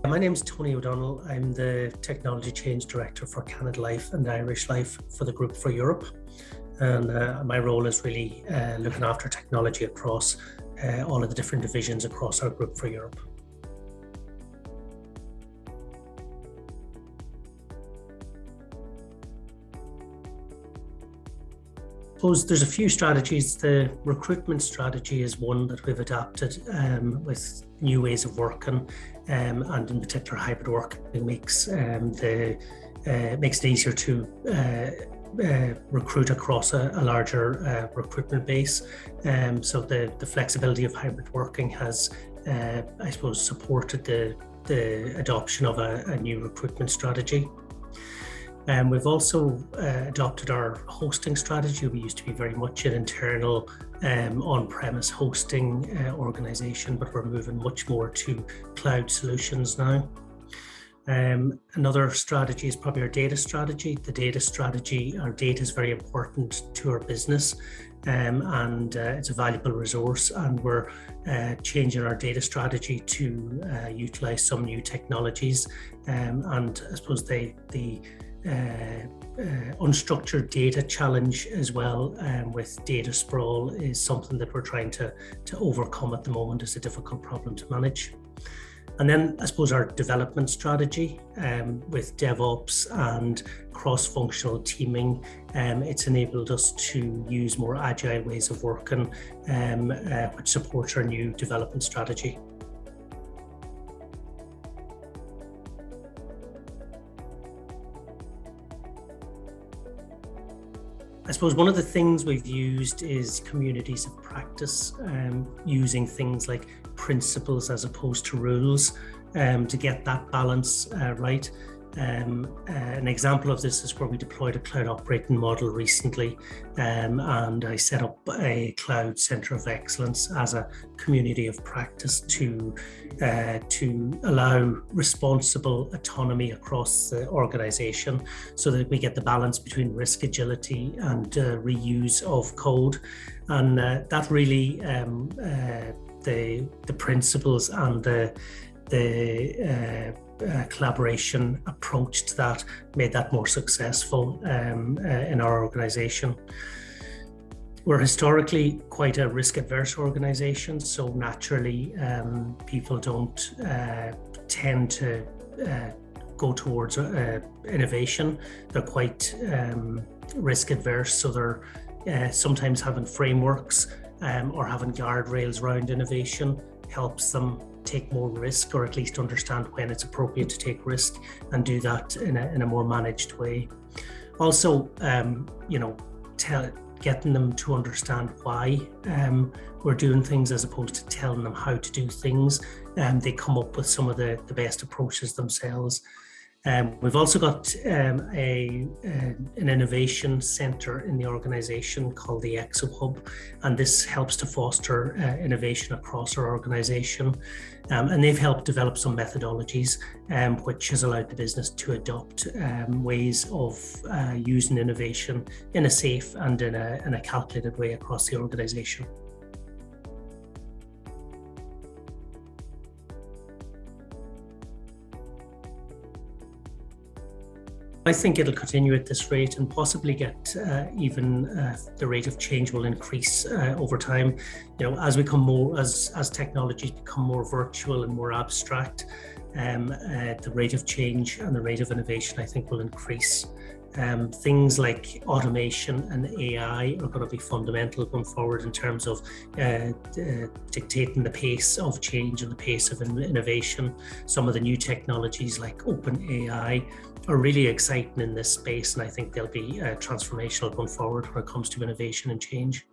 My name is Tony O'Donnell. I'm the Technology Change Director for Canada Life and Irish Life for the Group for Europe. And my role is really looking after technology across all of the different divisions across our Group for Europe. I suppose there's a few strategies. The recruitment strategy is one that we've adapted with new ways of working, and in particular hybrid working makes it easier to recruit across a larger recruitment base. So the flexibility of hybrid working has, I suppose, supported the adoption of a new recruitment strategy. We've also adopted our hosting strategy. We used to be very much an internal on-premise hosting organization, but we're moving much more to cloud solutions now. Another strategy is probably our data strategy. The data strategy, our data is very important to our business, and it's a valuable resource, and we're changing our data strategy to utilize some new technologies. And I suppose the unstructured data challenge as well with data sprawl is something that we're trying to overcome at the moment. It's a difficult problem to manage. And then I suppose our development strategy with DevOps and cross-functional teaming, it's enabled us to use more agile ways of working, which supports our new development strategy. I suppose one of the things we've used is communities of practice, using things like principles as opposed to rules to get that balance right. An example of this is where we deployed a cloud operating model recently, and I set up a cloud center of excellence as a community of practice to allow responsible autonomy across the organization, so that we get the balance between risk agility and reuse of code. And that really the principles and the collaboration approach to that made that more successful in our organization. We're historically quite a risk-averse organization, so naturally people don't tend to go towards innovation. They're quite risk-averse, so they're sometimes having frameworks or having guardrails around innovation helps them take more risk, or at least understand when it's appropriate to take risk and do that in a more managed way. Also, getting them to understand why we're doing things as opposed to telling them how to do things. They come up with some of the best approaches themselves. We've also got an innovation center in the organization called the Exo Hub, and this helps to foster innovation across our organization. And they've helped develop some methodologies which has allowed the business to adopt ways of using innovation in a safe and in a calculated way across the organization. I think it'll continue at this rate and possibly get even the rate of change will increase over time. As we become more, as technologies become more virtual and more abstract, the rate of change and the rate of innovation, I think, will increase. Things like automation and AI are going to be fundamental going forward in terms of dictating the pace of change and the pace of innovation. Some of the new technologies like open AI are really exciting in this space, and I think they'll be transformational going forward when it comes to innovation and change.